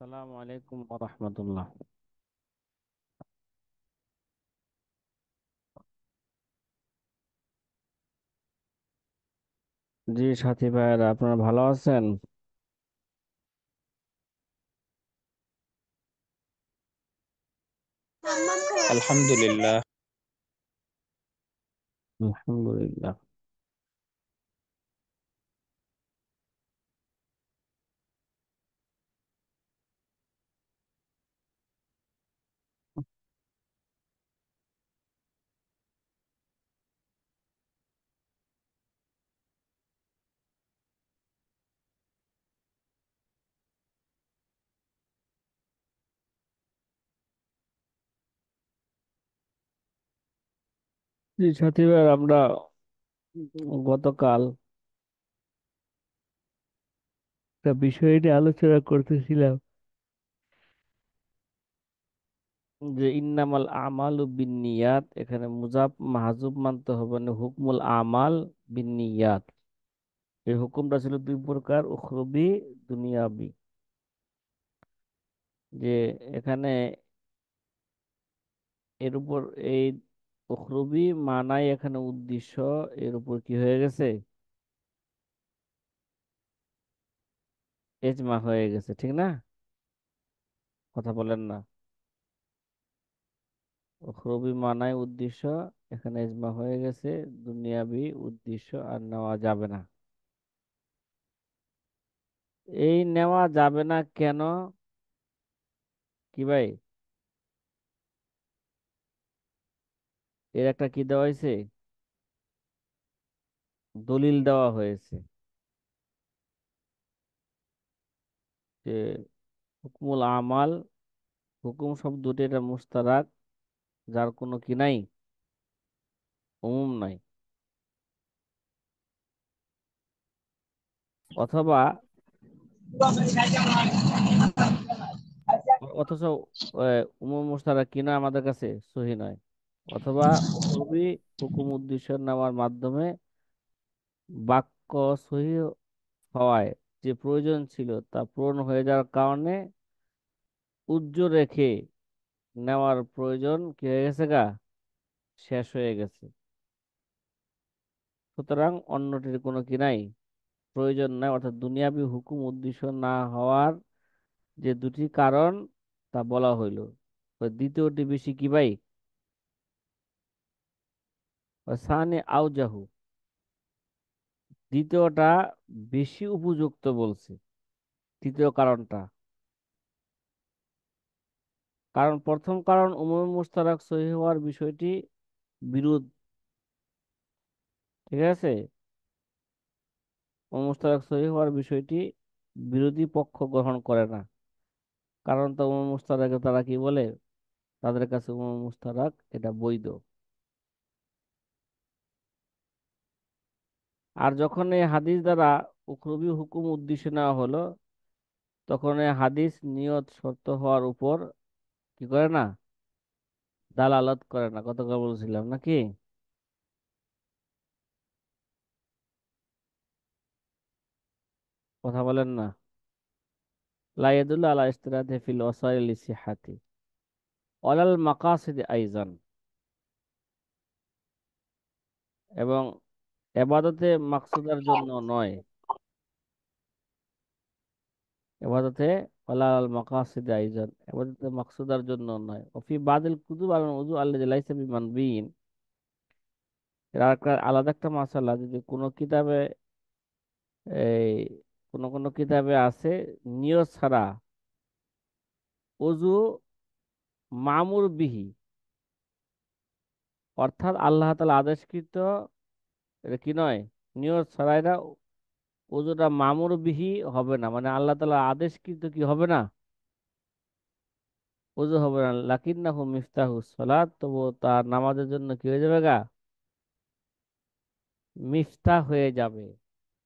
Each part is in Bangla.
আসসালামু আলাইকুম রহমতুল্লাহ। জি সাথী ভাইয়েরা, আপনারা ভালো আছেন? আলহামদুলিল্লাহ। আলহামদুলিল্লাহ। জি সাথী ভাইয়েরা, আমরা গতকাল একটা বিষয় নিয়ে আলোচনা করতেছিলাম যে ইন্নামাল আমালু বিন্নিয়াত, এখানে মুজাফ মাহজুব মানতে হবে না, হুকমুল আমাল বিন্নিয়াত। এই হুকুমটা ছিল দুই প্রকার, উখরবি, দুনিয়াবি। যে এখানে এর উপর এই উখরবি মানাই এখানে উদ্দেশ্য, এর উপর কি হয়ে গেছে? এজমা হয়ে গেছে, ঠিক না? কথা বলেন না। উখরবি মানায় উদ্দেশ্য, এখানে ইজমা হয়ে গেছে। দুনিয়াবি উদ্দেশ্য আর নেওয়া যাবে না। এই নেওয়া যাবে না কেন? কি ভাই, এর একটা কি দেওয়া হয়েছে? দলিল দেওয়া হয়েছে যে হুকমুল আমাল, হুকুম শব্দটি এটা মুস্তারাক, যার কোনো কি নাই, উমুম নাই। অথবা অথচ উমুম মুস্তারাক কি নয় আমাদের কাছে, সহি নয়। অথবা উখরবি হুকুম উদ্দেশ্য নেওয়ার মাধ্যমে বাক্য সহি হওয়ায় যে প্রয়োজন ছিল তা পূরণ হয়ে যাওয়ার কারণে উজ্জ্ব রেখে নেওয়ার প্রয়োজন কি হয়ে গেছে গা, শেষ হয়ে গেছে। সুতরাং অন্যটির কোনো কি নাই, প্রয়োজন নাই। অর্থাৎ দুনিয়াবি হুকুম উদ্দেশ্য না হওয়ার যে দুটি কারণ তা বলা হইল। ওই দ্বিতীয়টি বেশি কি ভাই? সানি আউজাহু, দ্বিতীয়টা বেশি উপযুক্ত বলছে, তৃতীয় কারণটা। কারণ প্রথম কারণ উমুম মুশতারাক সহিহ হওয়ার বিষয়টি বিরোধ, ঠিক আছে? মুশতারাক সহিহ হওয়ার বিষয়টি বিরোধী পক্ষ গ্রহণ করে না। কারণ তো উমুম মুশতারাকে তারা কি বলে, তাদের কাছে উমুম মুশতারাক এটা বৈধ। আর যখন এই হাদিস দ্বারা উখরবি হুকুম উদ্দেশ্য নেওয়া হলো, তখন এই হাদিস নিয়ত শর্ত হওয়ার উপর কি করে না, দালালত করে না। গতকাল বলছিলাম নাকি? কথা বলেন না। লা ইয়াদুল্লু আলা ইস্তিরাদি ফিল ওয়াসাইল লিসিহাতি ওয়ালাল মাকাসিদ আইজান। এবং এবাদতে মাকসুদার জন্য নয়, এবাদতে ওয়ালাল মাকাসিদ আইজান, এবাদতে মাকসুদার জন্য নয়। ওফি বাদিল কুতুব আল উযু আল্লাযী লাইসা বিমানবিয়িন, এর আর একটা আলাদা একটা মাসালা, যদি কোনো কিতাবে এই কোন কিতাবে আছে নিয়ত ছাড়া অজু মামুর বিহি, অর্থাৎ আল্লাহ তাআলা আদেশকৃত, এটা কি নয়, নিয়ত ছাড়া এটা অজুটা মামুর বিহি হবে না, মানে আল্লাহ তাআলা আদেশকৃত কি হবে না, অজু হবে না। লাকিন্নাহু মিফতাহুস সালাত, তবু তার নামাজের জন্য কি হয়ে যাবে গা, মিফতাহ হয়ে যাবে।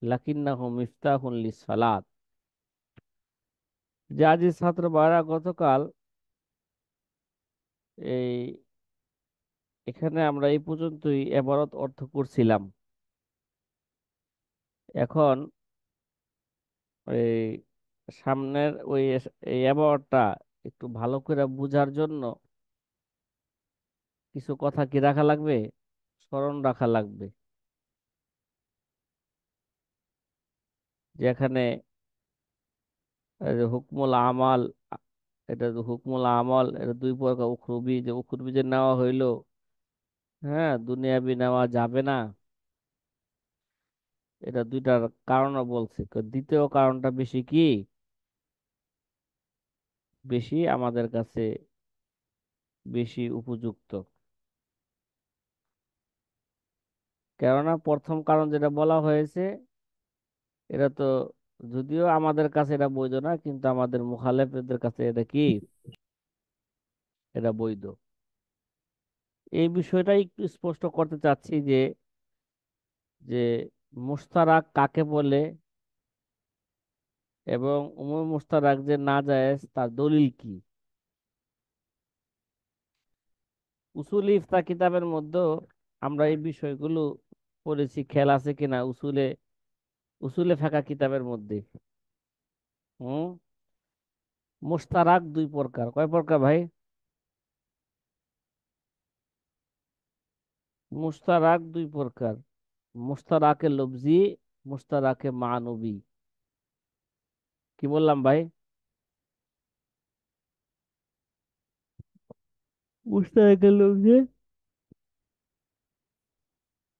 লাকিন্নাহু মিফতাহুন লিস সালাত। যে আজ ছাত্র ভাইরা, গতকাল এই এখানে আমরা এই পর্যন্তই এবারত অর্থ করছিলাম। এখন সামনের ওই এই অ্যাবাউটটা একটু ভালো করে বোঝার জন্য কিছু কথা কি রাখা লাগবে, স্মরণ রাখা লাগবে। যেখানে এই যে হুকমুল আমাল, আ- এটা যে হুকমুল আমল, এটা দুই প্রকার। উখরুবি, যে উখরুবি যে নেওয়া হইলো, হ্যাঁ, দুনিয়াবি নেওয়া যাবে না, এটা দুইটার কারণও বলছে। দ্বিতীয় কারণটা বেশি কি, বেশি আমাদের কাছে বেশি উপযুক্ত। কেননা প্রথম কারণ যেটা বলা হয়েছে, এটা তো যদিও আমাদের কাছে এটা বৈধ না, কিন্তু আমাদের মুখালেফের কাছে এটা কি, এটা বৈধ। এই বিষয়টা একটু স্পষ্ট করতে চাচ্ছি যে মুশতারাক কাকে বলে, এবং উমুল মুশতারাক যে না জায়েজ তার দলিল কি। উসুল ইফতা কিতাবের মধ্যে আমরা এই বিষয়গুলো পড়েছি, খেয়াল আছে কিনা উসুলে, উসুলে ফিকহ কিতাবের মধ্যে। হুম। মুশতারাক দুই প্রকার, কয় প্রকার ভাই? মুশতারাক দুই প্রকার। মুশতারাকে লফজি, মুশতারাকে মানবী। কি বললাম ভাই? মুশতারাকে লফজি,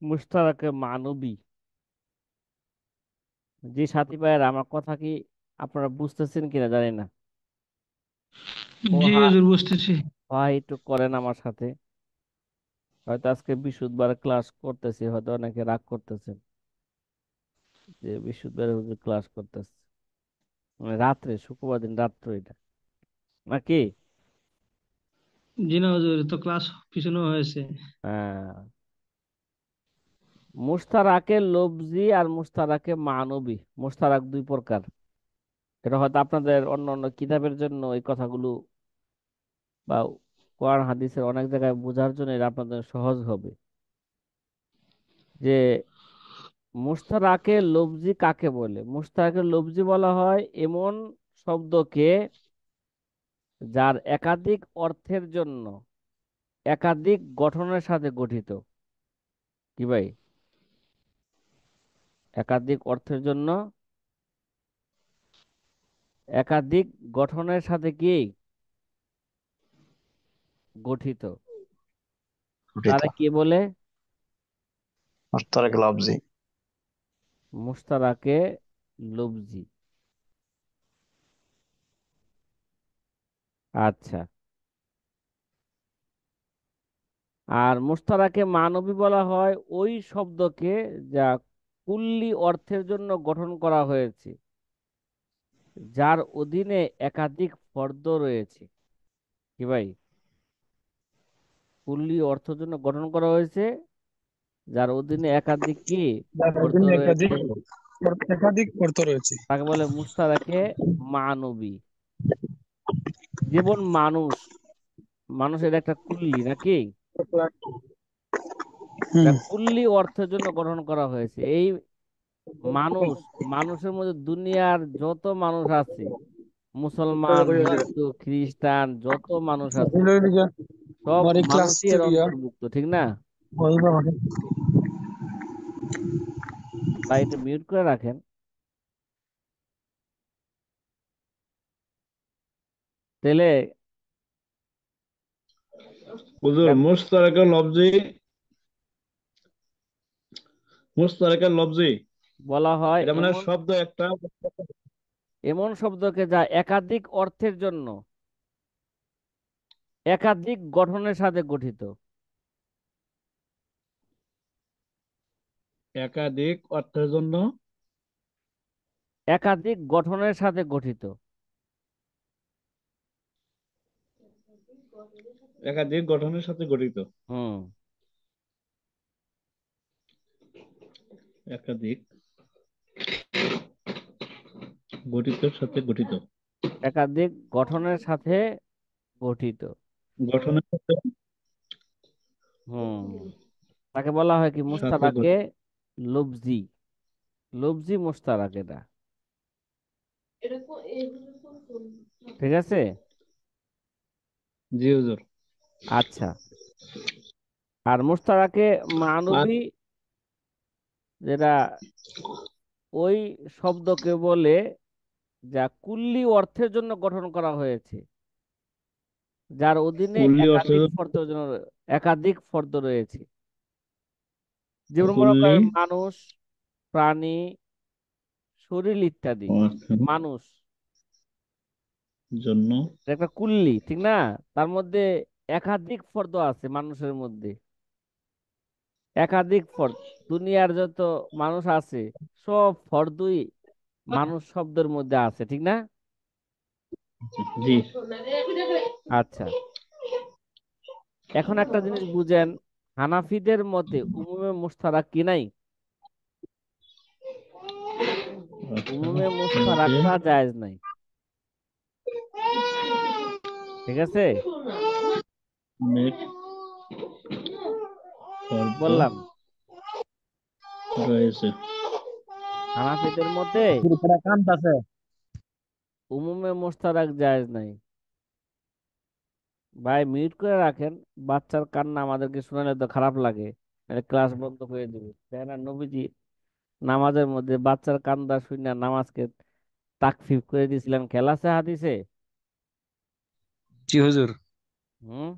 মুশতারাকে মানবী। যে সাথী ভাইয়ের আমার কথা কি আপনারা বুঝতেছেন কিনা জানি না। ও জি হ্যাঁ, হুজুর, বুঝতেছি। ভাই একটু করেন আমার সাথে। হয়তো আজকে বৃহস্পতিবার ক্লাস করতেছি, হয়তো অনেকে রাগ করতেছেন যে বৃহস্পতিবার হুজুর ক্লাস করতেছে, মানে রাত্রে, শুক্রবার দিন রাত্রে এটা, নাকি? জি না হুজুর, তো ক্লাস পিছানো হয়েছে। হ্যাঁ। মুশতারাকে লফজি আর মুশতারাকে মানবী, মুশতারাক দুই প্রকার। এটা হয়তো আপনাদের অন্য অন্য কিতাবের জন্য এই কথাগুলো, বা কোরআন হাদিসের অনেক জায়গায় বোঝার জন্য এটা আপনাদের সহজ হবে। যে মুশতারাকে লফজি কাকে বলে, মুশতারাকে লফজি বলা হয় এমন শব্দকে যার একাধিক অর্থের জন্য একাধিক গঠনের সাথে গঠিত। কি ভাই? একাধিক অর্থের জন্য একাধিক গঠনের সাথে কি গঠিত, গঠিত। তারা কি বলে? মুশতারাক লফজি। মুশতারাকে লফজি। আচ্ছা। আর মুশতারাকে মানবী বলা হয় ওই শব্দকে যা কুল্লি অর্থের জন্য গঠন করা হয়েছে, যার অধীনে একাধিক ফর্দ রয়েছে। কি ভাই? কুল্লি অর্থের জন্য গঠন করা হয়েছে, যার অধীনে একাধিক কি যার ফর্দ অধীনে রয়েছে, একাধিক অর্থ রয়েছে। তাকে বলে মুশতারাকে মানবী। যেমন মানুষ, মানুষের একটা কুল্লি নাকি, এটা হুম। কুল্লি অর্থের জন্য গঠন করা হয়েছে। এই মানুষ, মানুষের মধ্যে দুনিয়ার যত মানুষ আছে, মুসলমান, হিন্দু, খ্রিস্টান, যত মানুষ আছে, সব আমার এই ক্লাস মানুষই এর স্টুডিও অন্তর্ভুক্ত, ঠিক না? ওই বাবাকে। ভাই এটা মিউট করে রাখেন। তাহলে হুজুর, দেখ, মুশতারাকাল লফজি বলা হয় এটা মানে এমন, শব্দ একটা। এমন শব্দকে যা একাধিক অর্থের জন্য একাধিক গঠনের সাথে গঠিত। একাধিক অর্থের জন্য একাধিক গঠনের সাথে গঠিত। একাধিক গঠনের সাথে গঠিত। হুম। একাধিক গঠিতের সাথে গঠিত। একাধিক গঠনের সাথে গঠিত। গঠনের সাথে হুম। তাকে বলা হয় কি, সাথে মুশতারাকে গঠিত। লফজি। লফজি মুশতারাক এটা। ঠিক আছে। জি হুজুর। আচ্ছা, আর মুশতারাকে আর মানবী যেটা ওই শব্দকে বলে যা কুল্লি অর্থের জন্য গঠন করা হয়েছে, যার অধীনে কুল্লি অর্থের একাধিক ফর্দ রয়েছে। যেমন মনে কুল্লি করেন মানুষ, প্রাণী, শরীর ইত্যাদি। অর্থের মানুষ জন্য এটা একটা কুল্লি, ঠিক না? তার মধ্যে একাধিক ফর্দ আছে মানুষের মধ্যে, একাধিক ফর্দ। দুনিয়ার যত মানুষ আছে সব ফর্দই মানুষ শব্দের মধ্যে আছে, ঠিক না? জি আচ্ছা, এখন একটা জিনিস বুঝেন, হানাফিদের মতে উমুমে মুশতারাক কি নাই? উমুমে মধ্যে মুশতারাকটা জায়েজ নাই। ঠিক আছে, অনেক ফর্দ বললাম রয়েছে। হানাফিদের মতে কান্তাছে। উমুমে মুশতারাক জায়েজ নাই। ভাই মিউট করে রাখেন, বাচ্চার কান্না আমাদেরকে শোনালে তো খারাপ লাগে, ক্লাস বন্ধ করে দিব। তাই না? নবীজি নামাজের মধ্যে বাচ্চার কান্দা শুনে নামাজকে তাকফির করে দিয়েছিলেন, খেলা আছে হাদিসে? জি হুজুর। হুম।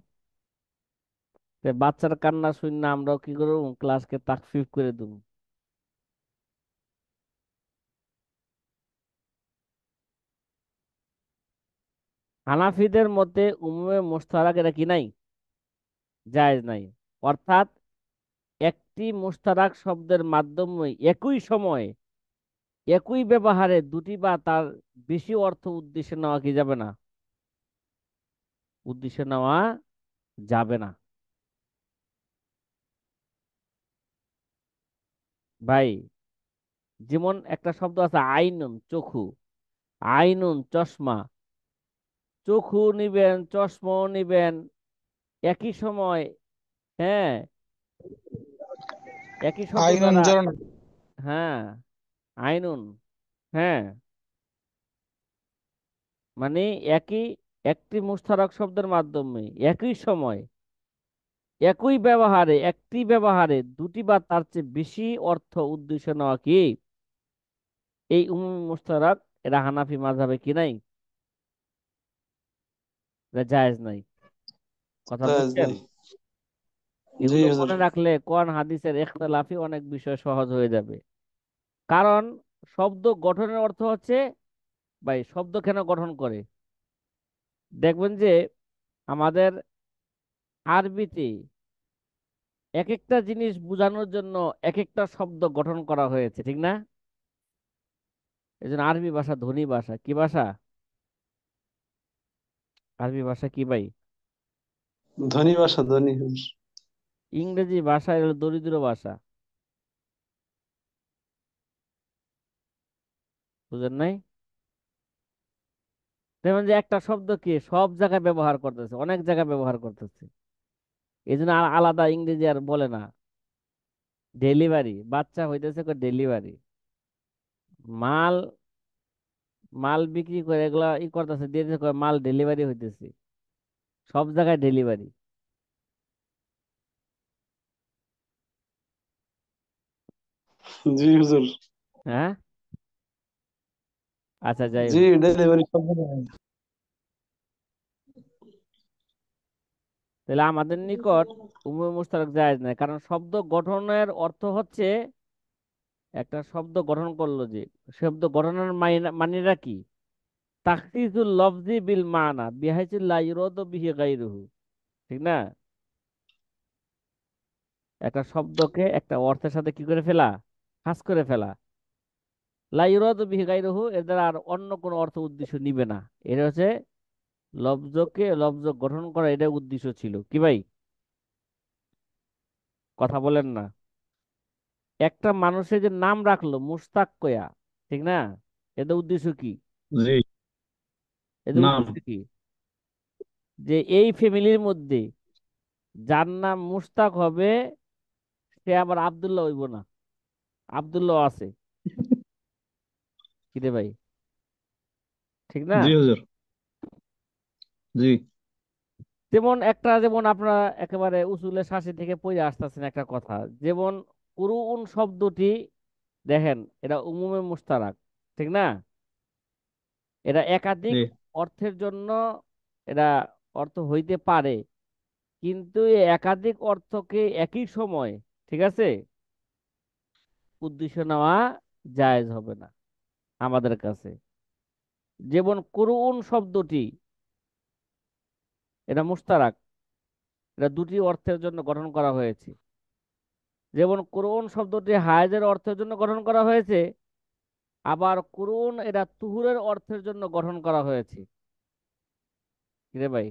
তে বাচ্চার কান্না শুনে আমরাও কি করবো? ক্লাসকে তাকফির করে দেবো। হানাফিদের মতে উমুমে মুশতারাক এটা কি নাই? জায়েজ নাই। অর্থাৎ একটি মুশতারাক শব্দের মাধ্যমে একই সময়ে একই ব্যবহারে দুটি বা তার বেশি অর্থ উদ্দেশ্যে নেওয়া কি যাবে না? উদ্দেশ্যে নেওয়া যাবে না। ভাই, যেমন একটা শব্দ আছে আইনুন, চক্ষু। আইনুন চশমা, চক্ষু নিবেন, চশমাও নিবেন একই সময়। হ্যাঁ, একই শব্দ আইনুন দ্বারা। ঝরনা। হ্যাঁ, আইনুন। হ্যাঁ, মানে একই, একটি মুশতারক শব্দের মাধ্যমে একই সময় একই ব্যবহারে, একটি ব্যবহারে দুটি বা তার চেয়ে বেশি অর্থ উদ্দেশ্য নেওয়া কি এই উমুম মুশতারাক? এটা হানাফি মাযহাবে কি নাই? এটা জায়েজ নাই। কথা জায়েজ বুঝছেন? নাই। জি এগুলো হুজুর। মনে রাখলে কোরআন হাদিসের ইখতিলাফি অনেক বিষয় সহজ হয়ে যাবে। কারণ শব্দ গঠনের অর্থ হচ্ছে, ভাই শব্দ কেন গঠন করে? দেখবেন যে আমাদের আরবিতে এক একটা জিনিস বোঝানোর জন্য এক একটা শব্দ গঠন করা হয়েছে, ঠিক না? এই জন্য আরবি ভাষা ধনী ভাষা। কি ভাষা? আরবি ভাষা কি ভাই? ধনী ভাষা, ধনী হুজুর। ইংরেজি ভাষা হলো দরিদ্র ভাষা। বুঝেন নাই? দেখবেন যে একটা শব্দকে সব জায়গায় ব্যবহার করতেছে, অনেক জায়গায় ব্যবহার করতেছে। এই জন্য আলাদা ইংরেজি আর বলে না। ডেলিভারি, বাচ্চা হইতেছে ডেলিভারি। মাল, মাল বিক্রি করে এগুলা করতেছে, দিয়ে দিতেছে, কয় মাল ডেলিভারি হইতেছে। সব জায়গায় ডেলিভারি। জি হুজুর। হ্যাঁ। আচ্ছা, যাই জি, হোক। ডেলিভারি সব জায়গায়। তাহলে আমাদের নিকট উমুম মুশতারাক জায়েজ নাই, কারণ শব্দ গঠনের অর্থ হচ্ছে, একটা শব্দ গঠন করলো যে, শব্দ গঠনের মানেটা কি? তাখসিসুল লফজি বিল মানা বিহাইসু লা ইউরাদু বিহি গায়রুহু। ঠিক না? একটা শব্দকে একটা অর্থের সাথে কি করে ফেলা? খাস করে ফেলা। লা ইউরাদু বিহি গায়রুহু, এর দ্বারা আর অন্য কোনো অর্থ উদ্দেশ্য নিবে না। এটা হচ্ছে লফজকে লফজ গঠন করা, এটা উদ্দেশ্য ছিল কি ভাই? কথা বলেন না। একটা মানুষের যে নাম রাখলো মুশতাক কয়া, ঠিক না? এদের উদ্দেশ্য কি? জি এদের নাম উদ্দেশ্য কি? যে এই ফ্যামিলির মধ্যে যার নাম মুশতাক হবে সে আবার আব্দুল্লাহ হইব না। আব্দুল্লাহ আছে। কিরে ভাই? ঠিক না? জি হুজুর। জি। যেমন আপনারা একেবারে উসুলে শাসি থেকে পড়ে আসতেছেন একটা কথা, যেমন কুরআন শব্দটি দেখেন, এটা উমুমে মুশতারাক, ঠিক না? এটা একাধিক জি। অর্থের জন্য এটা অর্থ হইতে পারে, কিন্তু এই একাধিক অর্থকে একই সময়, ঠিক আছে, উদ্দেশ্য নেওয়া জায়েজ হবে না আমাদের কাছে। যেমন কুরআন শব্দটি এটা মুশতারাক, এটা দুটি অর্থের জন্য গঠন করা হয়েছে। যেমন কুরআন শব্দটি হায়েজের অর্থের জন্য গঠন করা হয়েছে, আবার কুরআন এটা তুহুরের অর্থের জন্য গঠন করা হয়েছে। কিরে ভাই,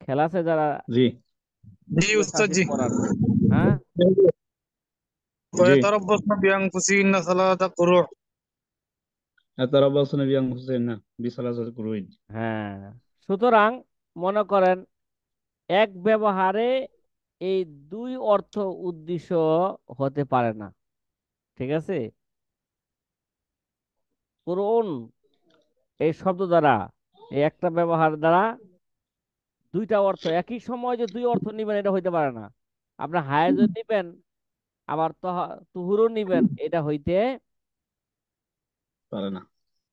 খেলা আছে যারা জি। জি উসুলে উস্তাদ শাসি জি। পড়ান? হ্যাঁ, জি। ويتربصن بأنفسهن ثلاثة قروء। يتربصن بأنفسهن بثلاثة قروء। হ্যাঁ। সুতরাং মনে করেন এক ব্যবহারে এই দুই অর্থ উদ্দেশ্য হতে পারে না, ঠিক আছে? কুরআন এই শব্দ দ্বারা, এই একটা ব্যবহার দ্বারা দুইটা অর্থ একই সময় যে দুই অর্থ নিবেন এটা হইতে পারে না। আপনার হায়াজও নিবেন, আবার তুহুরও নিবেন, এটা হইতে পারে না।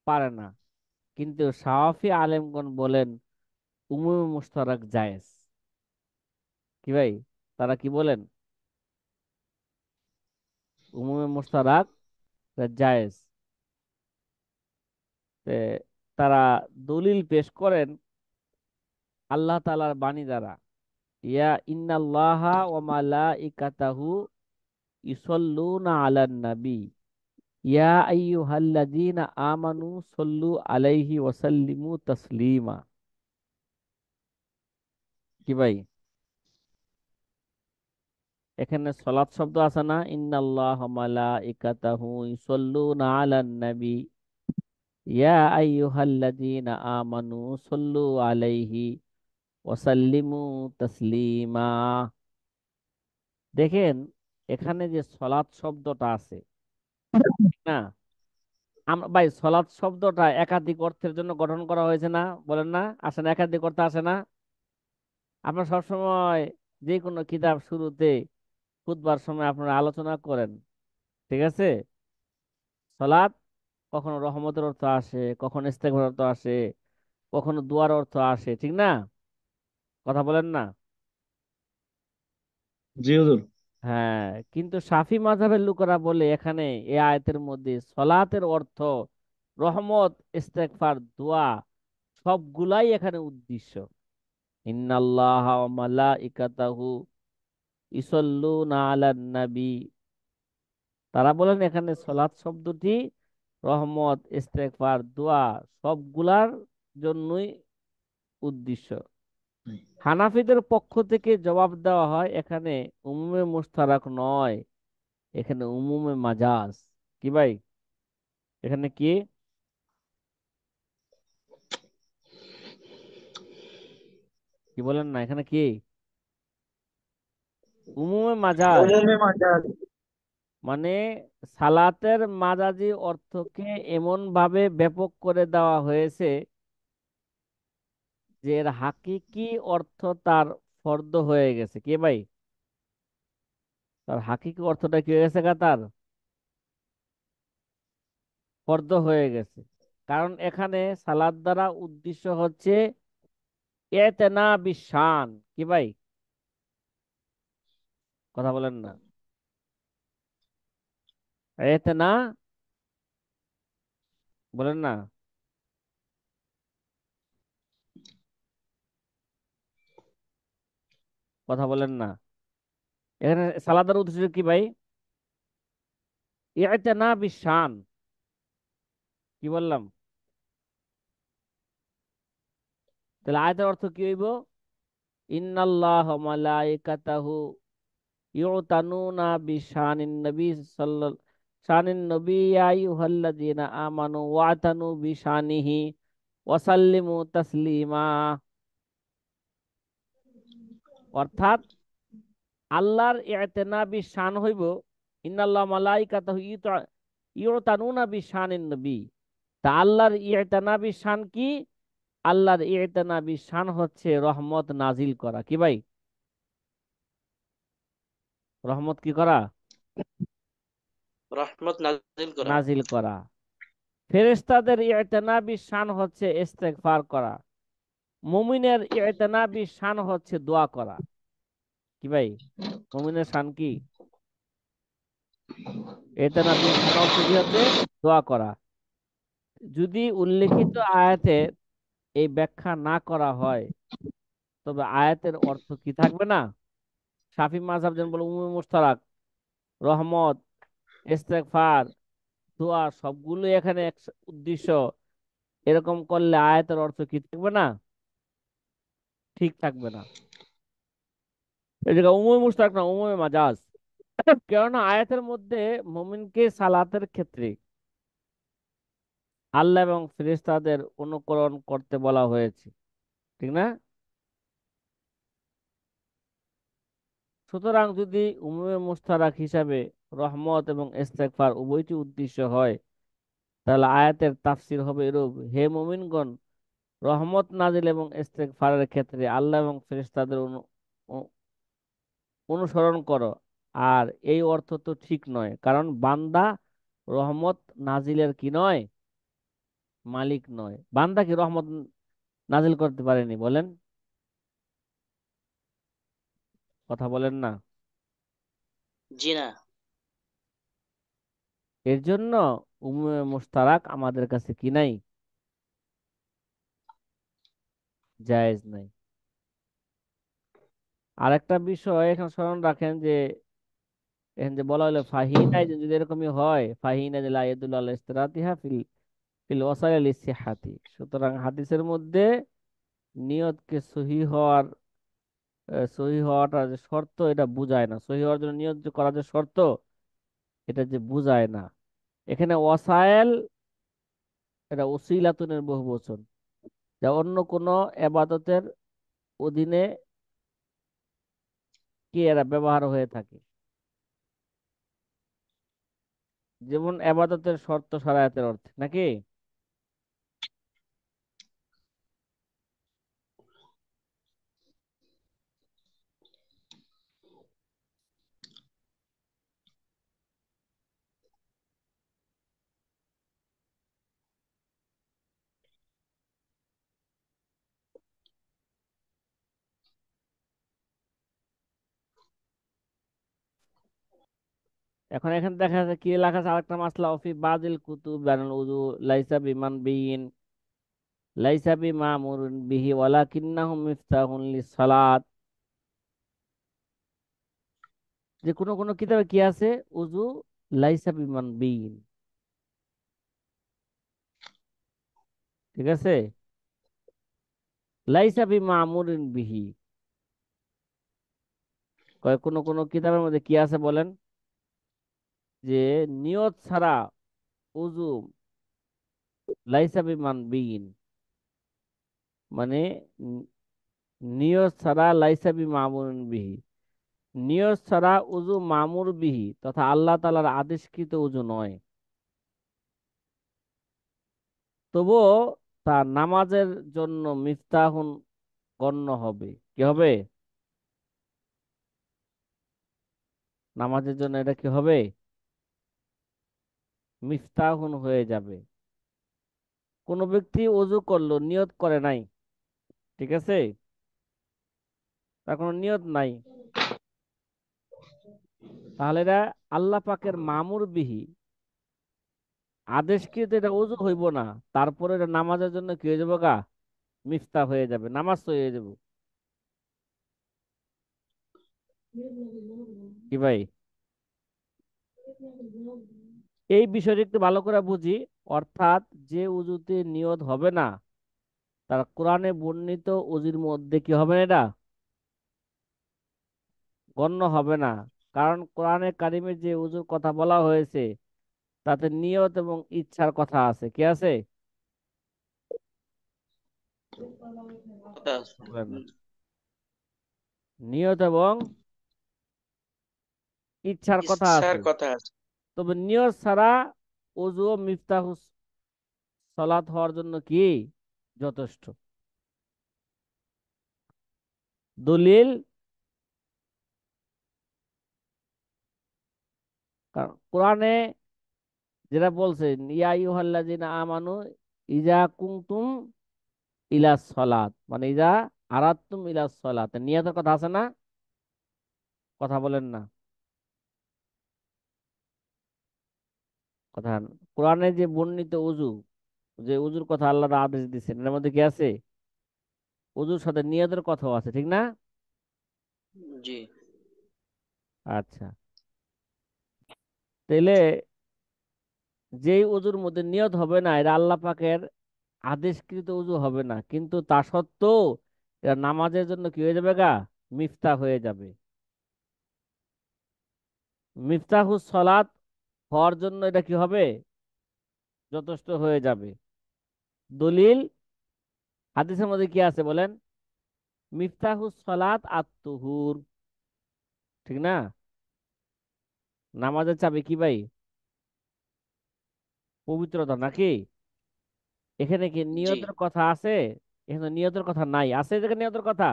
পারে না। কিন্তু শাফি আলেমগণ বলেন উমুমে মুশতারাক জায়েজ। কি ভাই, তারা কি বলেন? উমুমে মুশতারাক জায়েজ। তে তারা দলিল পেশ করেন আল্লাহ তাআলার বাণী দ্বারা, ইয়া ইন্নাল্লাহা ওয়া মালাইকাতাহু ইউসাল্লুনা আলান নবী ইয়া আইয়ুহাল্লাযীনা আমানু সাল্লু আলাইহি ওয়া সাল্লিমু তাসলিমা। কি ভাই, এখানে সলাৎ শব্দ আছে না, ইন্নাল্লাহা ওয়া মালাইকাতাহু ইউসাল্লুনা আলান নবী ইয়া আইয়ুহাল্লাযীনা আমানু সাল্লু আলাইহি ওয়া সাল্লিমু তাসলিমা। দেখেন এখানে যে সলাৎ শব্দটা আছে, ঠিক না? আমরা ভাই সলাৎ শব্দটা একাধিক অর্থের জন্য গঠন করা হয়েছে না, বলেন না? আসে না, একাধিক অর্থ আসে না? আপনারা সবসময় যে কোনো কিতাব শুরুতে খুতবার সময় আপনারা আলোচনা করেন, ঠিক আছে? সলাৎ কখনো রহমতের অর্থ আসে, কখনো ইস্তেগফার অর্থ আসে, কখনো দুয়ার অর্থ আসে, ঠিক না? কথা বলেন না? জি হুজুর। হ্যাঁ, কিন্তু শাফি মাযহাবের লোকেরা বলে এখানে এই আয়াতের মধ্যে সলাতের অর্থ রহমত, ইস্তেগফার, দোয়া সবগুলাই এখানে উদ্দেশ্য। ইন্নাল্লাহা ওয়া মালাইকাতাহু ইউসাল্লুনা আলান নবী। তারা বলেন এখানে সলাৎ শব্দটি রহমত, ইস্তেগফার, দোয়া সবগুলার জন্যই উদ্দেশ্য। হানাফিদের পক্ষ থেকে জবাব দেওয়া হয় এখানে উমুমে মুশতারাক নয়, এখানে উমুমে মাজাজ। কি ভাই, এখানে কি? কি বলেন না, এখানে কি? উমুমে মাজাজ। عموم ما جاء। মানে সালাতের মাজাজি অর্থকে এমন ভাবে ব্যাপক করে দেওয়া হয়েছে যে এর হাকিকি অর্থ তার ফর্দ হয়ে গেছে। কি ভাই, তার হাকিকি অর্থটা কি হয়ে গেছে তার ফর্দ হয়ে গেছে। কারণ এখানে সালাদ দ্বারা উদ্দেশ্য হচ্ছে এতেনা বিশান। কি ভাই, কথা বলেন না? এতেনা, বলেন না? কথা বলেন না? এখানে সালাদ দ্বারা উদ্দেশ্য কি ভাই? এতেনা বিশান। কি বললাম? তাহলে আয়াতের অর্থ কি হইব? ইন্নাল্লাহ ওয়া মালাইকাতাহু ইউতানুনা বিশানিন নবী সাল্লাল্লাহু শানিন নবী ইয়া আইয়ুহাল্লাযীনা আমানু ওয়াতানু বিশানিহি ওয়া সাল্লিমু তাসলিমা। অর্থাৎ আল্লাহর ইতিনা বিশান হইব ইন্নাল্লাহ মালাইকাতাহু ইউতানুনা বিশানিন নবী, তা আল্লাহর ইয়তানাবি শান কি? আল্লাহর ইয়তানাবি শান হচ্ছে রহমত নাজিল করা। কি ভাই? রহমত কি করা? রহমত নাজিল করা। নাজিল করা। ফেরেশতাদের ইয়তানাবি শান হচ্ছে ইস্তেগফার করা। মুমিনের ইয়তানাবি শান হচ্ছে দোয়া করা। কি ভাই? মুমিনের শান কি? ইয়তানাবি শান অর্থ কি হচ্ছে? দোয়া করা। যদি উল্লেখিত আয়াতে এই ব্যাখ্যা না করা হয় তবে আয়াতের অর্থ কি থাকবে না? শাফি মাযহাব যেন বলে উমুমে মুশতারাক, রহমত, ইস্তেগফার, দোয়া সবগুলো এখানে এক উদ্দেশ্য। এরকম করলে আয়াতের অর্থ কি থাকবে না? ঠিক থাকবে না। এই জায়গায় উমুমে মুশতারাক না, উমুমে মাজাজ। কেননা আয়াতের মধ্যে মুমিনকে সালাতের ক্ষেত্রে আল্লাহ এবং ফেরেশতাদের অনুকরণ করতে বলা হয়েছে, ঠিক না? সুতরাং যদি উমুমে মুশতারাক হিসাবে রহমত এবং ইস্তেগফার উভয়টি উদ্দেশ্য হয় তাহলে আয়াতের তাফসীর হবে এরূপ: হে মুমিনগণ, রহমত নাজিল এবং ইস্তেগফারের ক্ষেত্রে আল্লাহ এবং ফেরেশতাদের অনুসরণ করো। আর এই অর্থ তো ঠিক নয়, কারণ বান্দা রহমত নাজিলের কি নয়? মালিক নয়। বান্দা কি রহমত নাজিল করতে পারেনি? বলেন, কথা বলেন না। জি না। এর জন্য উম্মে মুশতারাক আমাদের কাছে কি নাই? জায়েজ নাই। আরেকটা বিষয় এখানে স্মরণ রাখেন যে এখানে যে বলা হলো ফাহিনাই, যদি এরকমই হয় ফাহিনা যে লা ইয়াদুল্লু আলা ইসতিরাতিহা ফিল ফিল ওয়াসাইল লিসিহাতি, সুতরাং হাদিসের মধ্যে নিয়তকে সহি হওয়াটা যে শর্ত এটা বুঝায় না। সহি হওয়ার জন্য নিয়ত যে করা যে শর্ত এটা যে বুঝায় না। এখানে ওয়াসাইল এটা উসিলাতুনের বহুবচন, যা অন্য কোনো এবাদতের অধীনে কি এরা ব্যবহার হয়ে থাকে, যেমন এবাদতের শর্ত সারায়াতের অর্থে নাকি? এখন এখানে দেখা যাচ্ছে কি লেখা আছে, আরেকটা মাসলা অফি বাদিল কুতুব বানাল উযু লাইসা বিমান বিন লাইসা বিমামুরুন বিহি ওয়ালাকিন্নাহু মিফতাহুন লিসসালাত। যে কোনো কোনো কিতাবে কি আছে? উযু লাইসা বিমান বিন, ঠিক আছে? লাইসা বিমামুরিন বিহি, কয় কোনো কোনো কিতাবের মধ্যে কি আছে বলেন? যে নিয়ত ছাড়া উযু লাইসা বিমান বিন, মানে ন- নিয়ত ছাড়া লাইসা বিমামুরিন বিহি, নিয়ত ছাড়া উযু মামুর বিহি তথা আল্লাহ তাআলার আদেশকৃত উযু নয়। তবুও তা নামাজের জন্য মিফতাহুন গণ্য হবে। কি হবে? নামাজের জন্য এটা কি হবে? মিফতাহুন হয়ে যাবে। কোন ব্যক্তি ওযু করলো, নিয়ত করে নাই, ঠিক আছে? তার কোনো নিয়ত নাই, তাহলে এটা আল্লাহ পাকের মামুর বিহি আদেশকৃত এটা ওযু হইব না। তারপরে এটা নামাজের জন্য কি হয়ে যাবে গা? মিফতাহ হয়ে যাবে, নামাজ তো হয়ে যাবে। কি ভাই? এই বিষয়টা একটু ভালো করে বুঝি। অর্থাৎ যে উজুতে নিয়ত হবে না তার কোরআনে বর্ণিত উজুর মধ্যে কি হবে না? এটা গণ্য হবে না। কারণ কোরআনে কারিমে যে উজুর কথা বলা হয়েছে তাতে নিয়ত এবং ইচ্ছার কথা আছে। কি আছে? কথা আছে। বলেন না। নিয়ত এবং ইচ্ছার কথা ইচ্ছার আছে। কথা আছে। তবে নিয়ত ছাড়া উজু মিফতাহ সলাৎ হওয়ার জন্য কি যথেষ্ট। দলিল, কারণ কোরআনে যেটা বলছে ইয়া আইয়ুহাল্লাযিনা আমানু ইজা কুমতুম ইলা সলাত, মানে ইজা আরাদতুম ইলা সলাত, নিয়তের কথা আছে না? কথা বলেন না, কথা। কোরআনে যে বর্ণিত অজু, যে অজুর কথা আল্লাহ আদেশ দিচ্ছেন, এর মধ্যে কি আছে? অজুর সাথে নিয়তের কথাও আছে, ঠিক না? জি। আচ্ছা, তাইলে যেই অজুর মধ্যে নিয়ত হবে না, এটা আল্লাহ পাকের আদেশকৃত উযু হবে না, কিন্তু তা সত্ত্বেও এটা নামাজের জন্য কি হয়ে যাবে গা? মিফতাহ হয়ে যাবে। মিফতাহুস সলাত হওয়ার জন্য এটা কি হবে? যথেষ্ট হয়ে যাবে। দলিল, হাদিসের মধ্যে কি আছে বলেন? মিফতাহুস সলাত আত-তুহুর, ঠিক না? নামাজের চাবি কি ভাই? পবিত্রতা, নাকি? এখানে কি জি। নিয়তের কথা আছে? এখানে নিয়তের কথা নাই, আছে যেখানে নিয়তের কথা?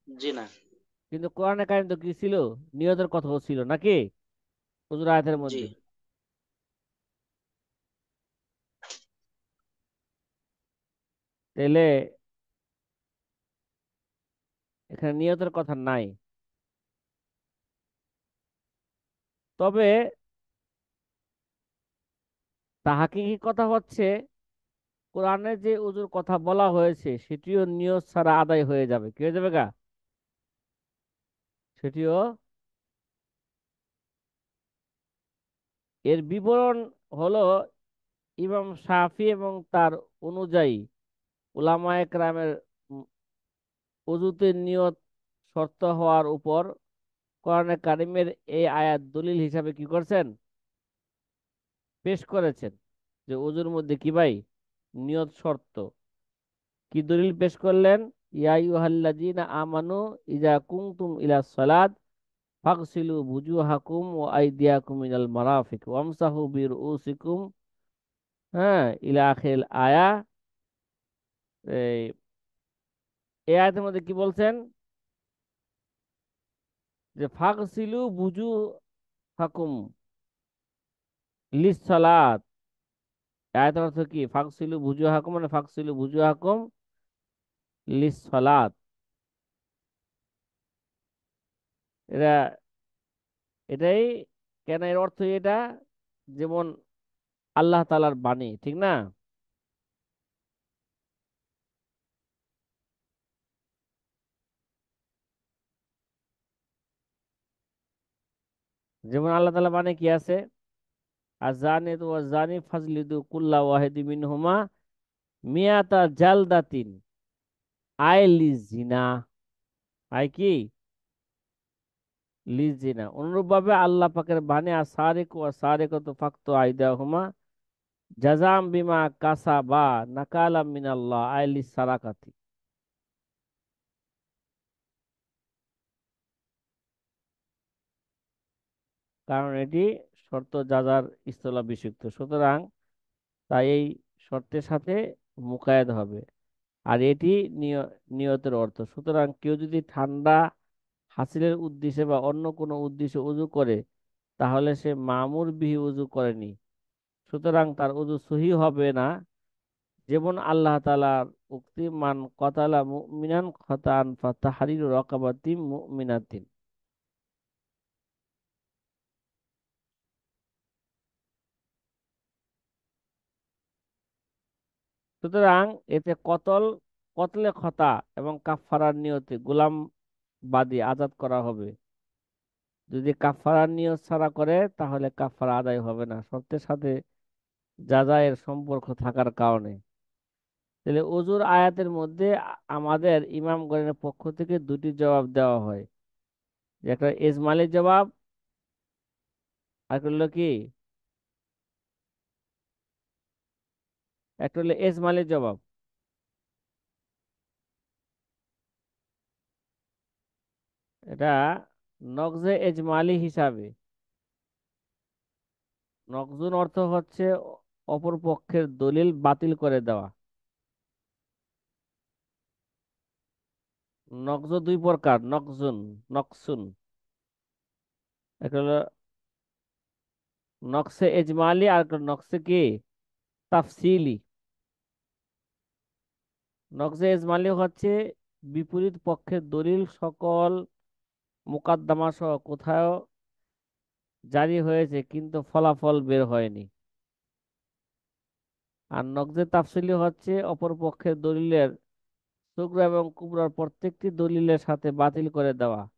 জি না। কিন্তু কোরআনে কারিম তো কি ছিল? নিয়তের কথাও ছিল, নাকি? হুজুর আয়াতের জি। মধ্যে। তাইলে এখানে নিয়তের কথা নাই। তবে তাহাকিকি কথা হচ্ছে, কোরআনে যে উজুর কথা বলা হয়েছে সেটিও নিয়ত ছাড়া আদায় হয়ে যাবে। কি হয়ে যাবে গা? সেটিও, এর বিবরণ হলো ইমাম শাফি এবং তার অনুযায়ী উলামায়ে কেরামের উজুতে নিয়ত শর্ত হওয়ার উপর কোরআনে কারিমের এই আয়াত দলিল হিসাবে কি করছেন? পেশ করেছেন যে উজুর মধ্যে কি ভাই? নিয়ত শর্ত। কি দলিল পেশ করলেন? ইয়া আইয়ুহাল্লাযীনা আমানু ইজা কুমতুম ইলা সালাত ফাগসিলু বুজুহাকুম ওয়া আইদিয়াকুম ইলাল মারাফিক ওয়ামসাহু বিরুসিকুম, হ্যাঁ, ইলা আখিরিল আয়া। এই এই আয়াতের মধ্যে কি বলছেন? যে ফাগসিলু বুজুহাকুম লিস সালাত। আয়াতের অর্থ কি? ফাগসিলু বুজুহাকুম মানে ফাগসিলু বুজুহাকুম লিস সালাত। এটা, এটাই কেন, এর অর্থ এটা, যেমন আল্লাহ তাআলার বাণী, ঠিক না? যেমন আল্লাহ তাআলা বাণী কি আছে? আযানিতু ওয়াযানি ফাজলিদু কুল্লা ওয়াহিদি মিনহুমা মিয়াতা জালদাতিন, আই লিজিনা, আই কি? লিজিনা। অনুরূপভাবে আল্লাহ পাকের বাণী আসারিক ওয়া সারিকাতু ফাকতু আইদাহুমা জাযাম বিমা কাসাবা নাকালাম মিনাল্লাহ আই লিসারাকাতি। কারণ এটি শর্ত যাযার ইস্তলা বিষিক্ত, সুতরাং তাই এই শর্তের সাথে মুকায়েদ হবে। আর এটি নিয়তের অর্থ। সুতরাং কেউ যদি ঠান্ডা হাসিলের উদ্দেশ্যে বা অন্য কোনো উদ্দেশ্যে উযু করে, তাহলে সে মামুর বিহি উযু করেনি, সুতরাং তার উযু সহি হবে না। যেমন আল্লাহ তাআলার উক্তি, মান কতালা মুমিনান খাতান ফাতাহরিরু রাকাবাতিন মুমিনাতিন। সুতরাং এতে কতলে খতা এবং কাফফারার নিয়তে গোলাম বাদী আজাদ করা হবে। যদি কাফফারার নিয়ত ছাড়া করে তাহলে কাফফারা আদায় হবে না, শর্তের সাথে যাজায়ের সম্পর্ক থাকার কারণে। তাহলে অজুর আয়াতের মধ্যে আমাদের ইমামগণের পক্ষ থেকে দুটি জবাব দেওয়া হয়। যে একটা এজমালি জবাব, আর একটা হলো কি, একটা হলো এজমালি জবাব। এটা নগজে এজমালি হিসাবে, নকজুন অর্থ হচ্ছে অপর পক্ষের দলিল বাতিল করে দেওয়া। নকজ দুই প্রকার, নকজুন, নকসুন। একটা হলো নকশে এজমালি, আর একটা নকশে কি তাফসিলি। নকশে এজমালি হচ্ছে বিপরীত পক্ষের দলিল সকল মোকদ্দমা সহ কোথাও জারি হয়েছে কিন্তু ফলাফল বের হয়নি। আর নকশে তাফসিলি হচ্ছে অপর পক্ষের দলিলের সুগরা এবং কুবরার প্রত্যেকটি দলিলের সাথে বাতিল করে দেওয়া।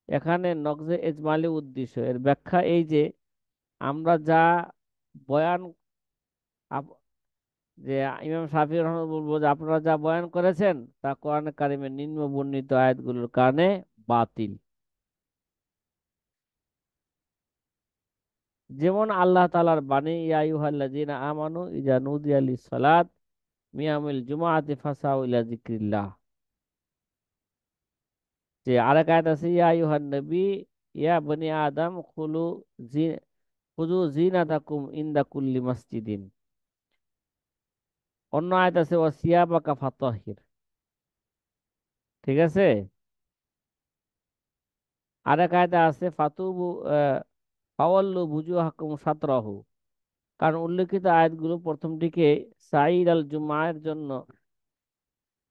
এখানে নকশে এজমালি উদ্দেশ্য, এর ব্যাখ্যা এই যে আমরা যা বয়ান আপ- যে ইমাম শাফিঈ রহমাতুল্লাহ বলবো যে আপনারা যা বয়ান করেছেন তা কোরআন কারিমের নিম্ন বর্ণিত আয়াতগুলোর কারণে বাতিল। যেমন আল্লাহ তাআলার বাণী, ইয়া আইয়ুহাল্লাযীনা আমানু ইযা নুদিয়া লিস-সালাত মিন ইয়াউমিল জুমআতি ফাসাউ ইলা যিকরিল্লাহ। যে আরেক আয়াত আছে, ইয়া আইয়ুহান নবী ইয়া বনি আদম খুযু যিনাতাকুম ইনদা কুল্লি মাসজিদিন। অন্য আয়াত আছে ওয়াসিয়াবাকা ফাতাহির। ঠিক আছে। আরেক আয়াতে আছে ফাতুবু ফাওয়াল্লু বুজুহাকুম শাতরাহু। কারণ উল্লেখিত আয়াতগুলো প্রথম দিকে সাঈদ আল জুমায়ের জন্য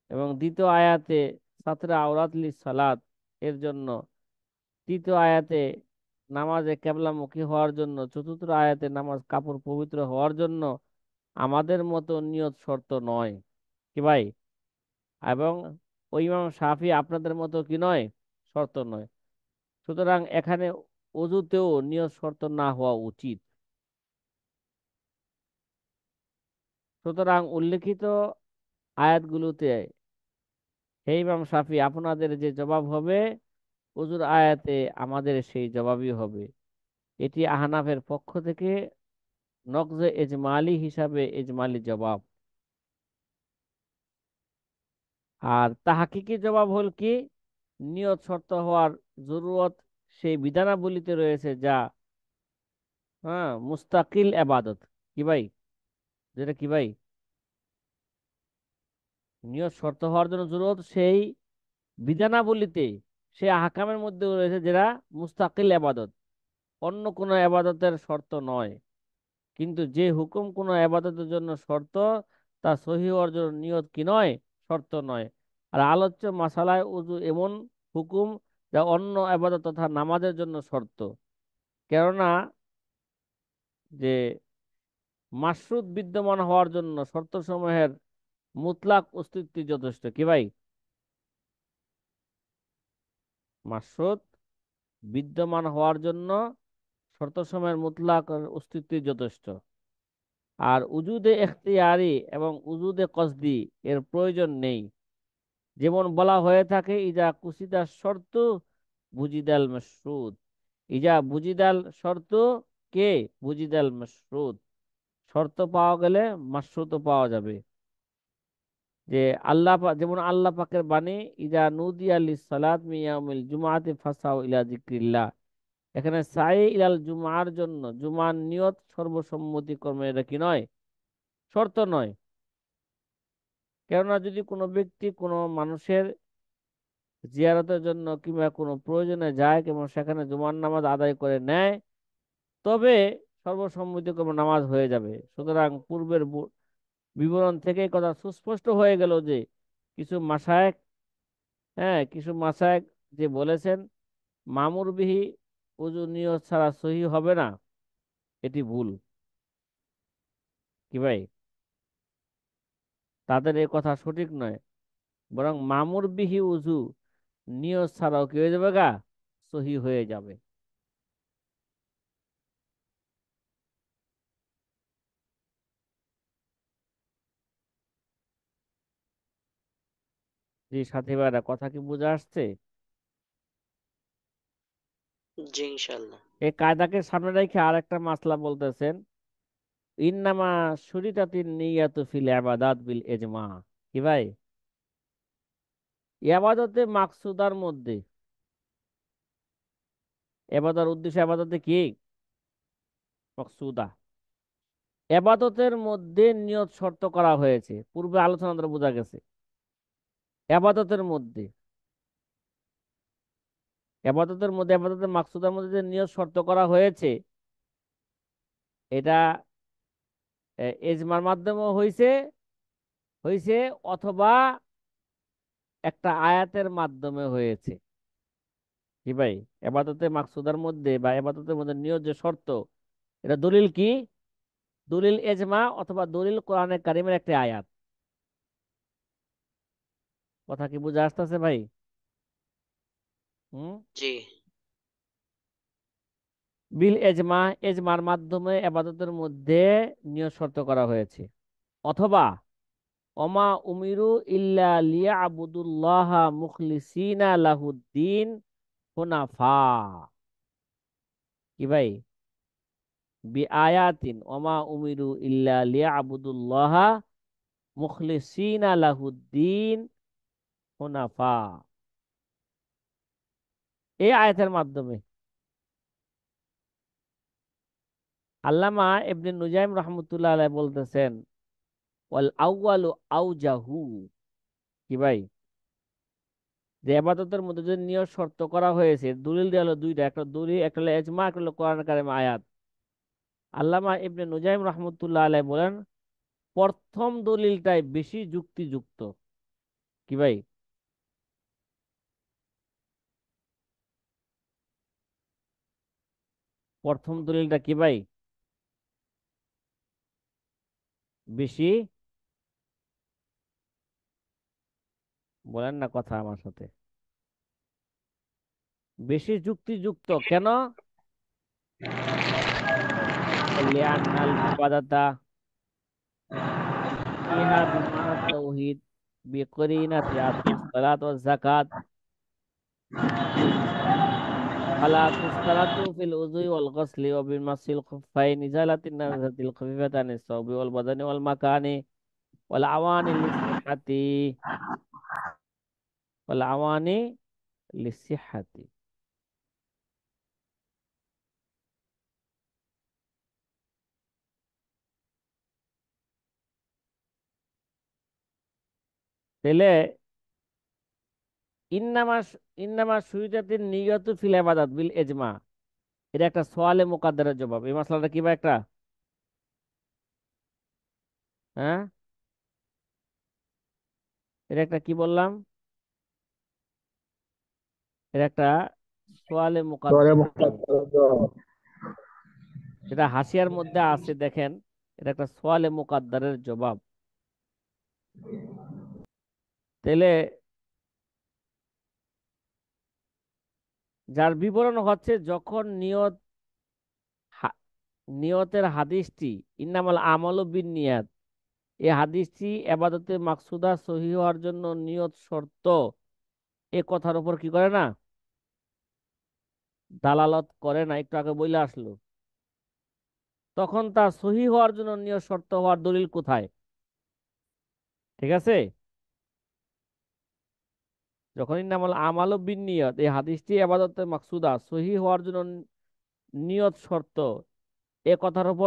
এবং দ্বিতীয় আয়াতে সাতরা আওরাত লিস সালাত এর জন্য, তৃতীয় আয়াতে নামাজে কেবলামুখী হওয়ার জন্য, চতুর্থ আয়াতে নামাজ কাপড় পবিত্র হওয়ার জন্য। আমাদের মতো নিয়ত শর্ত নয় কি ভাই? এবং ওই ইমাম শাফি আপনাদের মতো কি নয়, শর্ত নয়। সুতরাং এখানে অজুতেও নিয়ত শর্ত না হওয়া উচিত। সুতরাং উল্লেখিত আয়াতগুলোতে হে ইমাম শাফি আপনাদের যে জবাব হবে অজুর আয়াতে আমাদের সেই জবাবই হবে। এটি আহনাফের পক্ষ থেকে নকজে এজমালি হিসাবে এজমালি জবাব। আর তাহাকিকি জবাব হল কি, নিয়ত শর্ত হওয়ার জরুরত সেই বিধানাবলিতে রয়েছে যা মুস্তাকিল এবাদত। কি ভাই? যেটা কি ভাই, নিয়ত শর্ত হওয়ার জন্য জরুরত সেই বিধানাবলিতে, সেই আহকামের মধ্যে রয়েছে যেটা মুস্তাকিল এবাদত, অন্য কোনো এবাদতের শর্ত নয়। কিন্তু যে হুকুম কোনো আবাদতের জন্য শর্ত তা সহিহ হওয়ার জন্য নিয়ত কি নয়, শর্ত নয়। আর আলোচ্য মাসালায় উযু এমন হুকুম যা অন্য আবাদত তথা নামাজের জন্য শর্ত। কেননা যে মাশরুত বিদ্যমান হওয়ার জন্য শর্ত সমূহের মুতলাক অস্তিত্ব যথেষ্ট। কি ভাই? মাশরুত বিদ্যমান হওয়ার জন্য শর্ত সমূহের মুতলাক অস্তিত্ব যথেষ্ট। আর উজুদে এখতিয়ারি এবং উজুদে কসদি এর প্রয়োজন নেই। যেমন বলা হয়ে থাকে ইজা কুসিদা শর্ত বুজিদাল মাশরুত। ইজা বুজিদাল শর্ত কে বুজিদাল মাশরুত। শর্ত পাওয়া গেলে মাশরুত পাওয়া যাবে। যে যেমন আল্লাহ পাকের বাণী, ইজা নুদিয়া লিস সালাত মিন ইয়াউমিল জুমআতি ফাসাউ ইলা যিকরিল্লাহ। এখানে সাই ইলাল জুমার জন্য জুমার নিয়ত সর্বসম্মতিক্রমে এটা কি নয়, শর্ত নয়। কেননা যদি কোনো ব্যক্তি কোনো মানুষের জিয়ারতের জন্য কিংবা কোনো প্রয়োজনে যায় কিংবা সেখানে জুমার নামাজ আদায় করে নেয়, তবে সর্বসম্মতিক্রমে নামাজ হয়ে যাবে। সুতরাং পূর্বের বিবরণ থেকে কথা সুস্পষ্ট হয়ে গেল যে কিছু মাশায়েখ, কিছু মাশায়েখ যে বলেছেন মামুর বিহি উযু নিয়ত ছাড়া সহি হবে না, এটি ভুল। কি ভাই? তাদের এই কথা সঠিক নয়। বরং মামুর বিহি উযু নিয়ত ছাড়াও কি হয়ে যাবে গা, সহি হয়ে যাবে। জি সাথী ভাইরা, কথা কি বুঝে আসছে? জি ইনশাল্লাহ। এই কায়দাকে সামনে রেখে আর একটা মাসলা বলতেছেন, ইন্নামা শুরিতাতিন নিয়াতু ফিল ইবাদাত বিল ইজমা। কি ভাই? ইবাদতে মাকসুদার মধ্যে, এবাদার উদ্দেশ্য, এবাদতে কি মাকসুদা, এবাদতের মধ্যে নিয়ত শর্ত করা হয়েছে, পূর্বে আলোচনা দ্বারা বোঝা গেছে। এবাদতের মধ্যে, এবাদতের মাকসুদের মধ্যে যে নিয়ত শর্ত করা হয়েছে, এটা এজমার মাধ্যমেও হয়েছে হয়েছে অথবা একটা আয়াতের মাধ্যমে হয়েছে। কি ভাই? এবাদতে মাকসুদার মধ্যে বা এবাদতের মধ্যে নিয়ত যে শর্ত, এটা দলিল কি? দলিল এজমা অথবা দলিল কোরআনে কারিমের একটা আয়াত। কথা কি বুঝা আসতেছে ভাই? হুম। জি। বিল এজমা, এজমার মাধ্যমে এবাদতের মধ্যে নিয়ত শর্ত করা হয়েছে। অথবা ওমা উমিরু ইল্লা লিয়াবুদুল্লাহা মুখলিসিনা লাহুদ্দিন হুনাফা। কি ভাই? বি আয়াতিন ওমা উমিরু ইল্লা লিয়াবুদুল্লাহা মুখলিসিনা লাহুদ্দিন হুনাফা, এই আয়াতের মাধ্যমে। আল্লামা ইবনে নুজাইম রহমতুল্লাহ আলাইহি বলতেছেন, ওয়াল আউয়ালু আউজাহু। কি ভাই? যে ইবাদতের মধ্যে যে নিয়ত শর্ত করা হয়েছে, দলিল দেওয়া হলো দুইটা, একটা দলিল, একটা হলো ইজমা, একটা হলো কোরআন কারিম আয়াত। আল্লামা ইবনে নুজাইম রহমতুল্লাহ আলাইহি বলেন, প্রথম দলিলটাই বেশি যুক্তিযুক্ত। কি ভাই? প্রথম দলিলটা কি ভাই? বেশি, বলেন না কথা আমার সাথে, বেশি যুক্তিযুক্ত কেন? লিআন্নাল ইবাদাতা ফিহা বিমানা তাওহীদ বিকরিনাতি আতিস সালাত ওয়াজ যাকাত ফালা তুশতারাতু ফিল উযুই ওয়াল গসলি ওয়া বিমাসিল খুফাইন ইজালাতিন নাজাতিল খফিফাতানি সাওবি ওয়াল বাদানি ওয়াল মাকানি ওয়াল আওয়ানি লিসিহহাতি, ওয়াল আওয়ানি লিসিহহাতি। তাহলে ইন্নামা ইন্নামা সুইজাতিন নিয়তু ফিল ইবাদাত বিল ইজমা, এটা একটা সোয়ালে মুকাদ্দারের জবাব। এই মাসলাটা কি ভাই একটা? হ্যাঁ, এটা একটা কি বললাম? এটা একটা সোয়ালে মুকাদ্দারের জবাব। এটা হাসিয়ার মধ্যে আছে, দেখেন, এটা একটা সোয়ালে মুকাদ্দারের জবাব। তাহলে যার বিবরণ হচ্ছে, যখন হা- নিয়তের হাদিসটি, ইন্নামাল আমালু বিন নিয়াত, এই হাদিসটি এবাদতে মাকসুদা সহিহ হওয়ার জন্য নিয়ত শর্ত, এ কথার উপর কি করে না? দালালত করে না, একটু আগে বইলে আসলো। তখন তার সহিহ হওয়ার জন্য নিয়ত শর্ত হওয়ার দলিল কোথায়? ঠিক আছে? যখন ইন্নামাল আমালু বিন নিয়াত, এই হাদিসটি এবাদতে মাকসুদা সহিহ হওয়ার জন্য নিয়ত শর্ত, এ কথার উপর